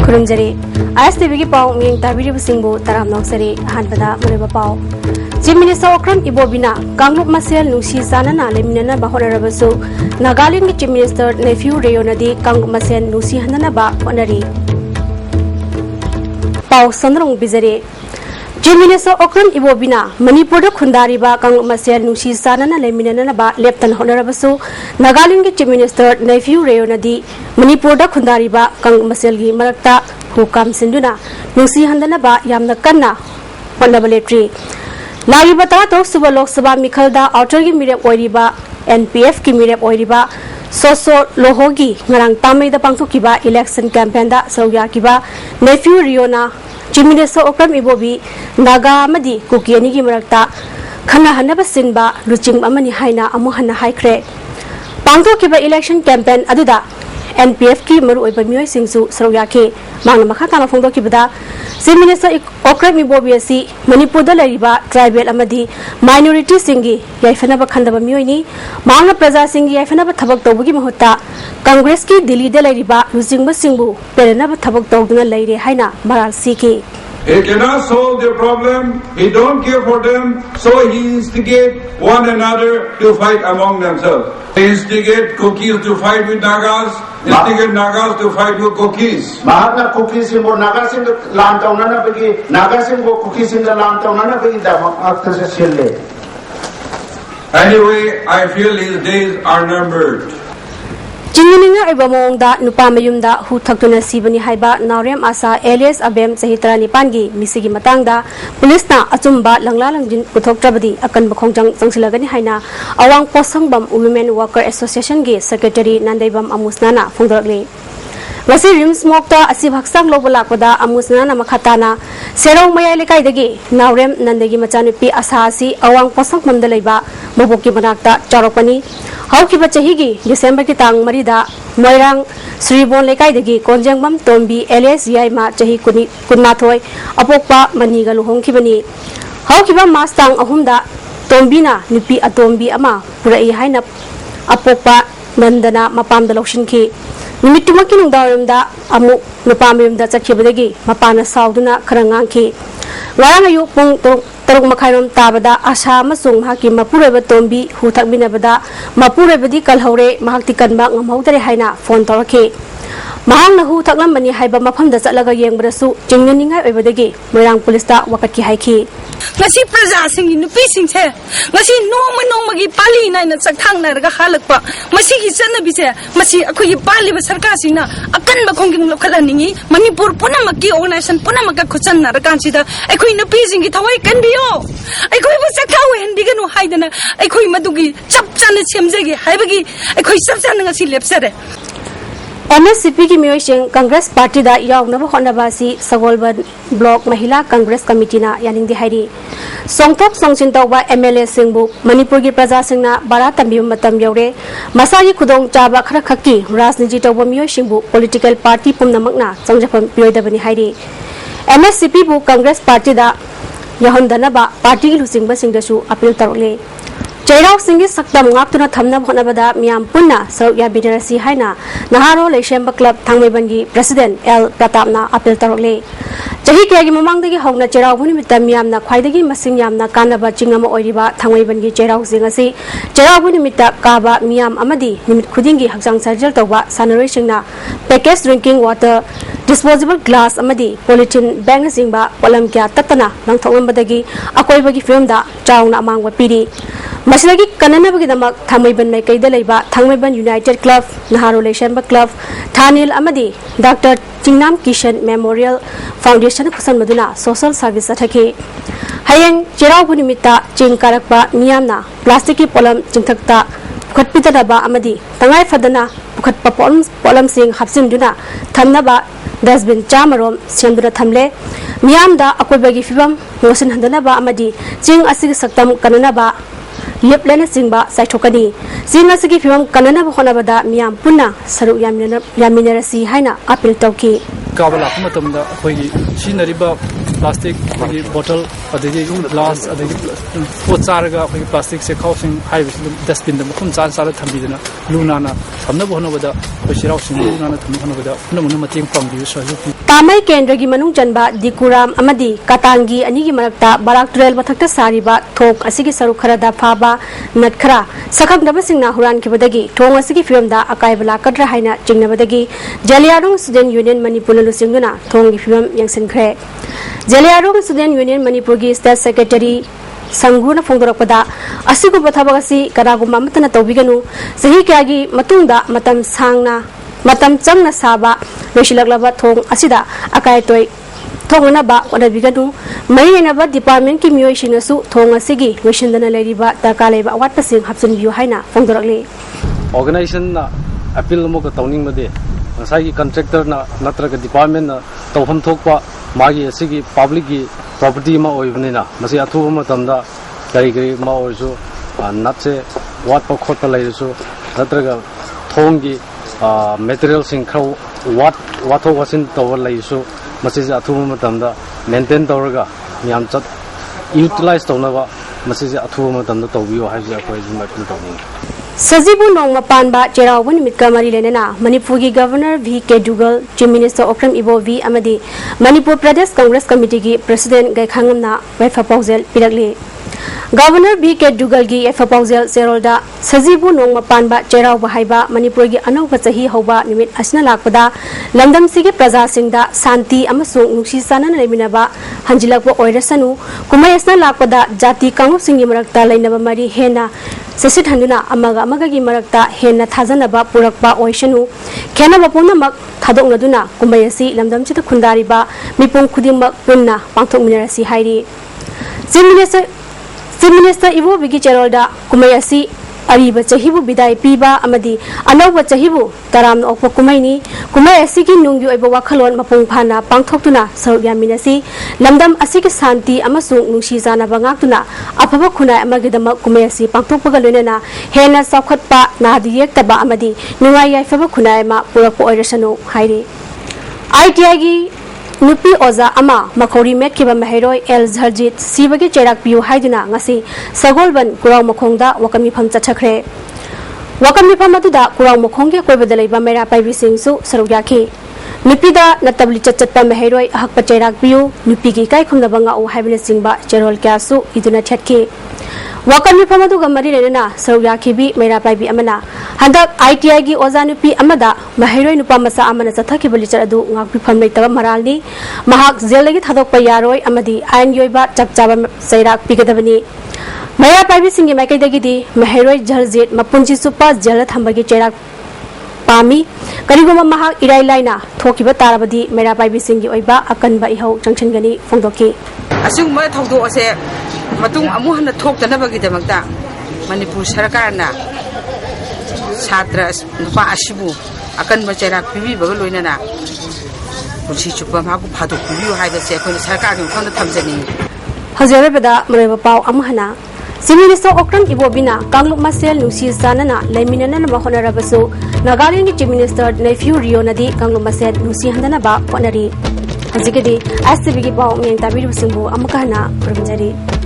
Kurumjari, ISTV Pau Ming Tabiri Singbo Taram Noxari, Hanpada, Mureba Pau. Chief Minister Okram Ibobina, Kanglup Masel Nusi Sanana, Lemina Bahonarabasu, Nagalin Chief Minister Nephew Rayonadi, Kanglup Masel Nusi Hananaba, Honari. Pau Sandrong Bizare. Chief Minister Okram Ibobina, Manipur Kundariba, Kanglup Masel Nusi Sanana, Lemina Ba, Lieutenant Honarabasu, Nagalin Chief Minister Nephew Rayonadi, Manipur Kundariba, Kanglup Maselgi Marakta, Hukam Sinduna, Nusi Handanaba, Yamna Kanna, Honabaletri. Laibata to Suba Lok Sabha Mikhalda outer gi mirep oiriba NPF ki mirep oiriba soso lohogi ngarang tamai da pangthokiba election campaign da sauya kiba nephew Riona Chief Minister Okram Ibobi Naga amadi Kukiani gi marakta khana hanaba sinba luching amani haina amu hana haikre pangthokiba election campaign aduda NPF ki maru oiba mioi singsu sauya ke mangna makha tana phongdo kibada Chief Minister Okram Ibobi asi Manipur da lariba tribal amadi minority singi yaifanaba khandaba mioi mangna praja singi yaifanaba thabak tawbugi mahutta Congress ki Delhi da lariba lujingba singbu perenaba thabak tawduna laire haina maral siki He cannot solve their problem, he don't care for them, so he instigate one another to fight among themselves. He instigate Kukis to fight with Nagas, instigate Nagas to fight with Kukis. Mahatna Kukis in Nagas in the land of Nanapagi, Nagas in Kukis in the land of Nanapagi, after the Sille. Anyway, I feel his days are numbered. Jinninga Ibamongda Nupamayumda who Takuna Sibani Haiba Naurem Asa Elias Abem Sahitra Nipangi Misigi Matangda Pulisna Atumba Langlalangjin Utok Trabadi Akan Bakongjang Sangsilagani Haina Awang Posangbam Women Worker Association Gi Secretary Nandaibam Amusnana Fundrakli Masi Rim Smokta Asibhaksang Lobolakpada Amusnana Makatana Serong Mayalikai Naurem Nandagi Machanipi Asasi Awang Posang Mandalaiba Boboki Manakta Charopani Haukiba Chahigi, December Kitang Marida, Moirang, Sribon Lekai Konjangbam Tombi, Elias Yaima, Chahi Kunatoi, Apokpa, Maniga Luhong Kibani. Haukiba Mastang Ahumda, Tombina, Nipi Atombi Ama, Purai Hainap, Apokpa, Nandana, Mapam the Lokshinki. Nimitumakin Darumda, Amu, Nupamium da Chakibadagi, Mapana Sauduna, Karanganki. Waranga Yupung Taruk Makairam Tabada, Asha Masung Haki Mapureba Tombi, who Takminabada, Mapurebadi Kalhore, Mahaktikan Bang, Mahotari Haina, Fon Torake. Mahang who Taklamani Haiba Mapam the Salaga Yang Brasu, Jinganinga Evadagi, Morang Polista, Wakaki Haiki. Ngasi praja sing in pising che ngasi no magi pali na saktang na ga halakpa masi gi chana bi che masi akoi pali ba sarkar sing na akan ba khonging lokhala ningi Manipur puna maki organization puna maka khuchan na kan sida akoi no pising gi thawai kan biyo akoi ba sakau hendi ga no haidana akoi madugi chap chana chemjegi haibagi akoi chap chana ngasi lepsare MSCP की मियोशिंग Congress party दा यावनब होनबासी सगोलबन block महिला Congress committee ना यानिंग दिहारी सोंगथोक सोंगचिन तौबा MLA सिंगबु Manipur की प्रजा सिंगना बारा तंबिम मतम you're मसागी खुदोंग चाबा खरा खक्की राजनीति तौबा मियोशिंगबु पॉलिटिकल पार्टी पुमनमकना संजफम पियोइदबनि हाइरी MSCP बु कांग्रेस पार्टी दा यहनदनबा पार्टी की लुसिंगबा सिंगदसु appeal तरोले Jairau Singi Sakta Mungaptuna Thamna Honabada Miam Punna Sauya Bidarasi Haina Naharo Leshemba Club Thangmebangi President L Pratapna Apil Tarole Jahi Kagi Mamangdagi Hogna Jairau Bunimita Miamna Kwaidagi Masing Yamna Kanaba Chingama Oiriba Thangmebangi Jairau Singasi Jairau Bunimita Kaba Miam Amadi Nimit Kudingi Haksang Sajal Tawa Sanarishingna Packaged Drinking Water Disposable Glass Amadi Polythene Bang Singba Polam Kya Tatana Nang Thongambadagi Akoibagi Film da Chauna Amangwa Pidi Maslagi Kanana Bagamak, Thamaiban Makaida Leba, Thangmeban United Club, Naharo Leshamba Club, Thanil Amadi, Dr. Jingnam Kishan Memorial Foundation Kusan Maduna, Social Service Atake. Hayang, Jirau Bunimita, Jing Karakba, Miamna, Plastiki Polam, Jintakta, Pukatpitadaba Amadi, Tangai Fadana, Pukatpa Polam Sing, Hapsim Duna, Tamnaba, Dasbin Chamarom, Sembura Tamle, Miamda, Akwabagi Fibam, Mosin Handanaba Amadi, Jing Asig Saktam Kananaba. Yeplena Singba Saitokani, Singasiki film Kanana Honabada, Miam Puna, Saru Yaminarasi Haina, Apil Toki. Kabala Matamda, Shinariba, plastic, bottle, glass, Potsaraga, plastic, housing, high dustbin, the Mukum Sara Tambidana, Lunana, from the Bonavada, Chirau Singh Nana Tumana, Namunating from the Usa. Tamai Kendra Manung Janba, Dikuram, Amadi, Katangi, Anigi Marakta, Barak Trail, Batakta Sariba, Tok, Asigi Sarukarada Faba, Natkara, Sakak Nabasina Huran Kibadagi, Tong Asigi Film da Akaivala Kadra Haina, Jingnabadagi, Jaliarong Student Union Manipur Singuna, Tong Film Yang Kre. Jaliarong Student Union Manipur State Secretary Sanguna Fongdorapada, Asiku Batabagasi, Karagu Mamatana Tobiganu, Sahi Kagi, Matunda, Matam Sangna, Matam Changna Saba, Veshilaglava Tong Asida, Akaitoi, Tonganaba, Wadabiganu, Mayanaba Department Kimioshinasu, Tonga Sigi, Vishindana Ladiba, Takaleva, what passing Hudson View Haina, Fongdorali. Organization appeal Moka Toning Made, Sagi contractor Natraka Department, Toham Tokwa, Magi Sigi, public property ma oivnina, Masi Atu Matanda, Kari ma oiso, Natse, what Pokota Laiso, Natraga Tongi. Materials in crow, what was in Tower Laiso, Mrs. Atumatamda, maintain Toraga, Yamchat, utilized Tonava, Mrs. Atumatamda Tobio has a question by Plutoning. Sazibu Nong Mapanba, Jerawan Mitkamari Lenena, Manipuri Governor V.K. Dugal, Chief Minister Okram Ibo V. Amadi, Manipur Pradesh Congress Committee President Gaikhangamna, Wefa Piragli. Governor B.K. Dugalgi Efapausel Serolda, Sazibu Nong Mapanba, Jeraw Bahaiba, Manipuri Anaupasahi Hoba, Nimit Asna Lakpada, Landam Sigi Praza Singda, Santi Amasung, Nuksisana Leminaba, Hanjilakwa Oirasanu, Kumayasna Lakpada, Jati Kangu Singi Marakta, Lainaba Mari Hena, Sasit Handuna, Amaga Magagi Marakta, Hena Tazanaba, Purakba Oishanu, Kena Bapuna Mak, Tadok Naduna, Kumayasi, Landam Chita Kundariba, Mipung Kudimak Punna, Pangtok Minerasi Hairi. Chief Minister Ivo Bigi Cherolda, Kumayasi, Ariba Chahibu Bidai Piba, Amadi, Anoba Chahibu, Taram Opo Kumaini, Kumayasi Nungu Eba Wakalon Mapung Pana, Pangtokuna, Saurya Minasi, Lamdam Asiki Santi, Amasung, Nushizana Bangatuna, Apapa Kuna, Amagidama Kumayasi, Pangtopagaluna, Hena Sakotpa, Nadi Taba Amadi, Nuaya Faba Kunaima, Purapo Oirasano, Hairi. ITIG Nupi Oza Ama, Makori Mekiba Maheroi, El Zharjit, Sivagi Cherak Piu Haiduna, Ngasi, Sagolban, Kurau Mokonda, Wakami Pam Chachakre. Wakami Pamatuda, Kurau Mokonga, Kwebadaleba Mera Paivi Singsu, Sarugaki. Nupida, Natabli Chachapa Maheroi, Hakpa Cherak Piu, Nupiki Kai Kundabanga o Habile Singba, Cherol Kasu, Iduna Chetki. Wakami Pamatu Gamari Lena, Sarugaki bi, Mera Paivi Amana. Handak ITIG Ozanupi Amada, Maheroi Nupamasa Amana Sataki Balichadu, Napi Pameta Marali, Mahak Zelegi Hadok Payaroi, Amadi, Ayan Yoiba, Chapjaba Sairak Pigadavani. Maya Paivi Singi Makadagidi, Maheroi Jarzit, Mapunji Supa, Jalat Hambagi Cherak Pami, Kariguma Mahak Irai Laina, Tokiba Tarabadi, Mera Paivi Singi Oiba, Akan Baiho, Junction Gani, Fondoki. Asung ma thawdo ase matung amu hana thokdana bagi damakta Manipur Sarkarna Satra nupa asibu akan bacara pibi bagal loinana punsi chupa maku phadok pibi haida se khoi sarkar gi khona thamjani Hajarabada Mareba Pau Amhana Chief Minister Okram Ibobina Kangluk Masel Nusi Sanana Laiminana Mahonarabasu Nagaland Chief Minister Nephew Rio Nadi Kangluk Masel Nusi Handana Ba Ponari Hazikedi ISTV Pau Meng Tabiru Simbu Amakana Pramjari